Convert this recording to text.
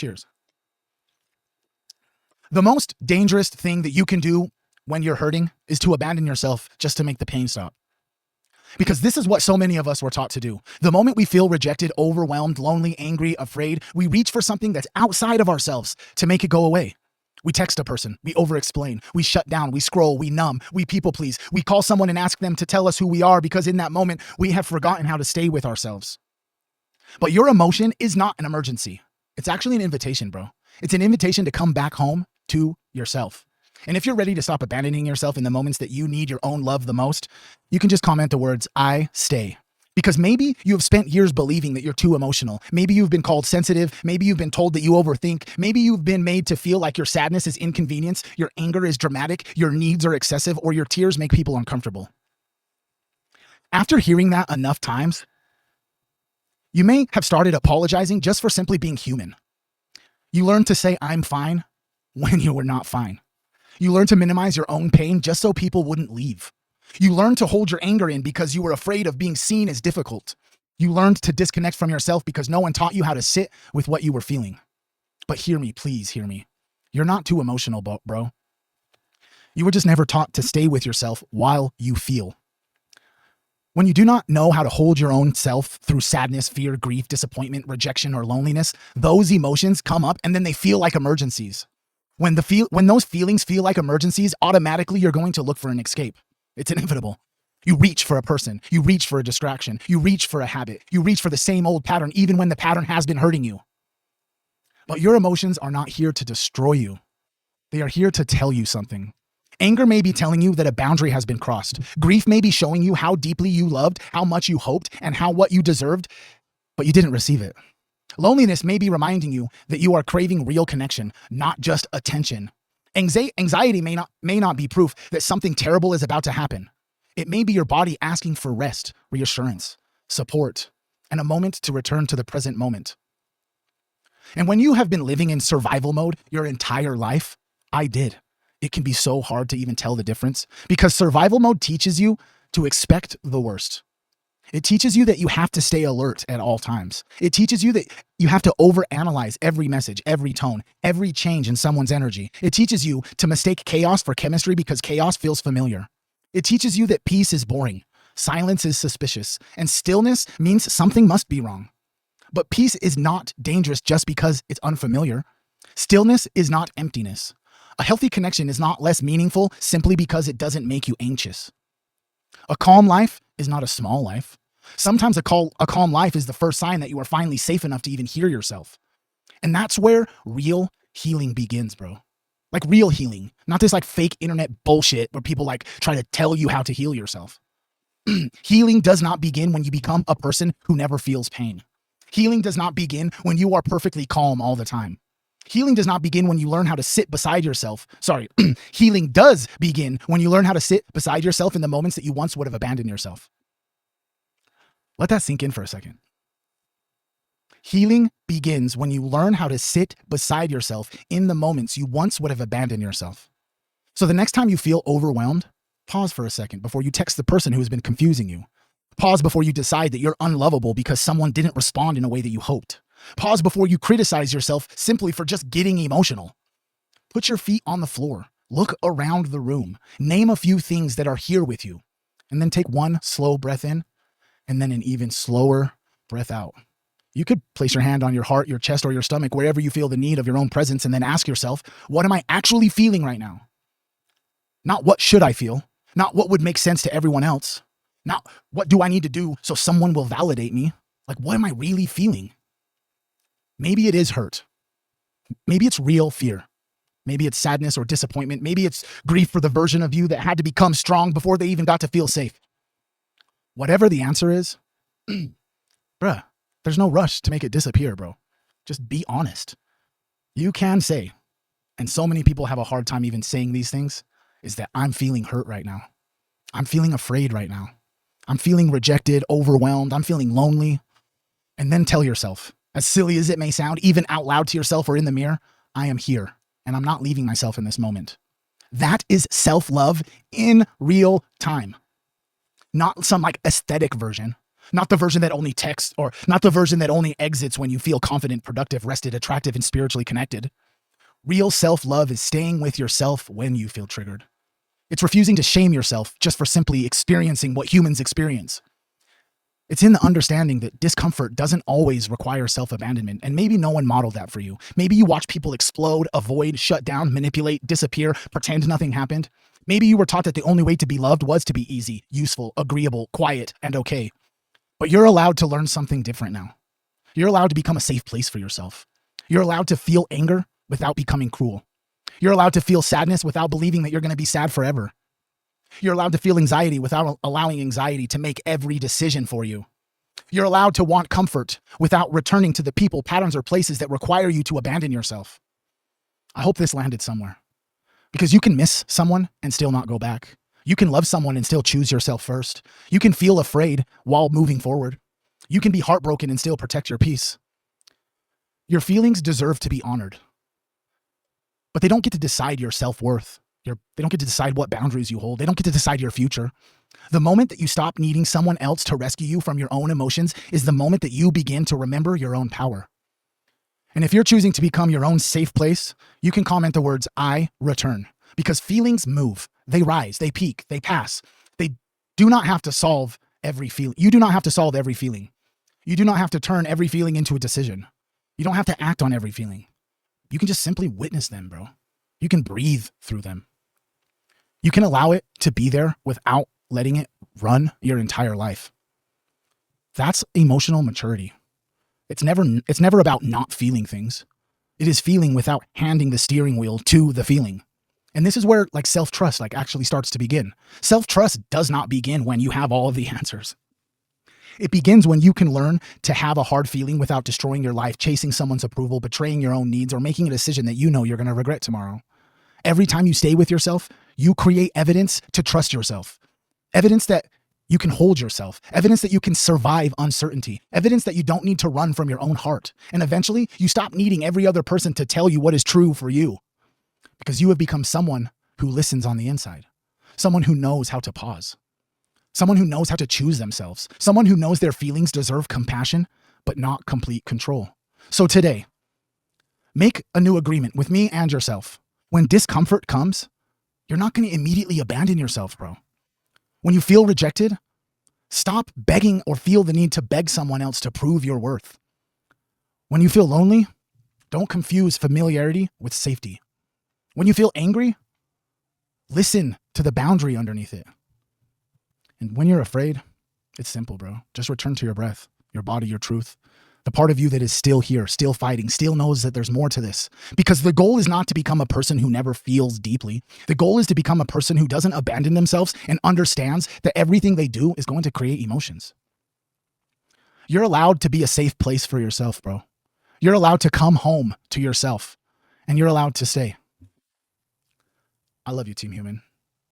Cheers. The most dangerous thing that you can do when you're hurting is to abandon yourself just to make the pain stop. Because this is what so many of us were taught to do. The moment we feel rejected, overwhelmed, lonely, angry, afraid, we reach for something that's outside of ourselves to make it go away. We text a person, we over-explain, we shut down, we scroll, we numb, we people please. We call someone and ask them to tell us who we are because in that moment, we have forgotten how to stay with ourselves. But your emotion is not an emergency. It's actually an invitation, bro. It's an invitation to come back home to yourself. And if you're ready to stop abandoning yourself in the moments that you need your own love the most, you can just comment the words, I stay. Because maybe you have spent years believing that you're too emotional. Maybe you've been called sensitive. Maybe you've been told that you overthink. Maybe you've been made to feel like your sadness is inconvenience, your anger is dramatic, your needs are excessive, or your tears make people uncomfortable. After hearing that enough times, you may have started apologizing just for simply being human. You learned to say, I'm fine, when you were not fine. You learned to minimize your own pain just so people wouldn't leave. You learned to hold your anger in because you were afraid of being seen as difficult. You learned to disconnect from yourself because no one taught you how to sit with what you were feeling. But hear me, please hear me. You're not too emotional, bro. You were just never taught to stay with yourself while you feel. When you do not know how to hold your own self through sadness, fear, grief, disappointment, rejection, or loneliness, those emotions come up and then they feel like emergencies. When those feelings feel like emergencies, automatically you're going to look for an escape. It's inevitable. You reach for a person. You reach for a distraction. You reach for a habit. You reach for the same old pattern, even when the pattern has been hurting you. But your emotions are not here to destroy you. They are here to tell you something. Anger may be telling you that a boundary has been crossed. Grief may be showing you how deeply you loved, how much you hoped, and what you deserved, but you didn't receive it. Loneliness may be reminding you that you are craving real connection, not just attention. Anxiety may not be proof that something terrible is about to happen. It may be your body asking for rest, reassurance, support, and a moment to return to the present moment. And when you have been living in survival mode your entire life, it can be so hard to even tell the difference because survival mode teaches you to expect the worst. It teaches you that you have to stay alert at all times. It teaches you that you have to overanalyze every message, every tone, every change in someone's energy. It teaches you to mistake chaos for chemistry because chaos feels familiar. It teaches you that peace is boring, silence is suspicious, and stillness means something must be wrong. But peace is not dangerous just because it's unfamiliar. Stillness is not emptiness. A healthy connection is not less meaningful simply because it doesn't make you anxious. A calm life is not a small life. Sometimes a calm life is the first sign that you are finally safe enough to even hear yourself. And that's where real healing begins, bro. Like real healing, not this like fake internet bullshit where people like try to tell you how to heal yourself. Healing does not begin when you become a person who never feels pain. Healing does not begin when you are perfectly calm all the time. Healing does not begin when you learn how to sit beside yourself. Healing does begin when you learn how to sit beside yourself in the moments that you once would have abandoned yourself. Let that sink in for a second. Healing begins when you learn how to sit beside yourself in the moments you once would have abandoned yourself. So the next time you feel overwhelmed, pause for a second before you text the person who has been confusing you. Pause before you decide that you're unlovable because someone didn't respond in a way that you hoped. Pause before you criticize yourself simply for just getting emotional. Put your feet on the floor. Look around the room. Name a few things that are here with you. And then take one slow breath in and then an even slower breath out. You could place your hand on your heart, your chest, or your stomach, wherever you feel the need of your own presence, and then ask yourself, what am I actually feeling right now? Not what should I feel? Not what would make sense to everyone else? Not what do I need to do so someone will validate me? Like, what am I really feeling? Maybe it is hurt. Maybe it's real fear. Maybe it's sadness or disappointment. Maybe it's grief for the version of you that had to become strong before they even got to feel safe. Whatever the answer is, bruh, there's no rush to make it disappear, bro. Just be honest. You can say, and so many people have a hard time even saying these things, is that I'm feeling hurt right now. I'm feeling afraid right now. I'm feeling rejected, overwhelmed. I'm feeling lonely. And then tell yourself, as silly as it may sound, even out loud to yourself or in the mirror, I am here and I'm not leaving myself in this moment. That is self-love in real time. Not some like aesthetic version, Not the version that only texts, or not the version that only exits when you feel confident, productive, rested, attractive, and spiritually connected. Real self-love is staying with yourself when you feel triggered. It's refusing to shame yourself just for simply experiencing what humans experience. It's in the understanding that discomfort doesn't always require self-abandonment, and maybe no one modeled that for you. Maybe you watch people explode, avoid, shut down, manipulate, disappear, pretend nothing happened. Maybe you were taught that the only way to be loved was to be easy, useful, agreeable, quiet, and okay. But you're allowed to learn something different now. You're allowed to become a safe place for yourself. You're allowed to feel anger without becoming cruel. You're allowed to feel sadness without believing that you're going to be sad forever. You're allowed to feel anxiety without allowing anxiety to make every decision for you. You're allowed to want comfort without returning to the people, patterns, or places that require you to abandon yourself. I hope this landed somewhere, because you can miss someone and still not go back. You can love someone and still choose yourself first. You can feel afraid while moving forward. You can be heartbroken and still protect your peace. Your feelings deserve to be honored, but they don't get to decide your self-worth. They don't get to decide what boundaries you hold. They don't get to decide your future. The moment that you stop needing someone else to rescue you from your own emotions is the moment that you begin to remember your own power. And if you're choosing to become your own safe place, you can comment the words, "I return," because feelings move, they rise, they peak, they pass. They do not have to solve every feeling. You do not have to solve every feeling. You do not have to turn every feeling into a decision. You don't have to act on every feeling. You can just simply witness them, bro. You can breathe through them. You can allow it to be there without letting it run your entire life. That's emotional maturity. It's never about not feeling things. It is feeling without handing the steering wheel to the feeling. And this is where self-trust actually starts to begin. Self-trust does not begin when you have all of the answers. It begins when you can learn to have a hard feeling without destroying your life, chasing someone's approval, betraying your own needs, or making a decision that you know you're going to regret tomorrow. Every time you stay with yourself, you create evidence to trust yourself. Evidence that you can hold yourself. Evidence that you can survive uncertainty. Evidence that you don't need to run from your own heart. And eventually, you stop needing every other person to tell you what is true for you, because you have become someone who listens on the inside. Someone who knows how to pause. Someone who knows how to choose themselves. Someone who knows their feelings deserve compassion, but not complete control. So today, make a new agreement with me and yourself. When discomfort comes, you're not going to immediately abandon yourself, bro. When you feel rejected, stop begging or feel the need to beg someone else to prove your worth. When you feel lonely, don't confuse familiarity with safety. When you feel angry, listen to the boundary underneath it. And when you're afraid, it's simple, bro. Just return to your breath, your body, your truth. The part of you that is still here, still fighting, still knows that there's more to this. Because the goal is not to become a person who never feels deeply. The goal is to become a person who doesn't abandon themselves and understands that everything they do is going to create emotions. You're allowed to be a safe place for yourself, bro. You're allowed to come home to yourself, and you're allowed to stay. I love you, Team Human.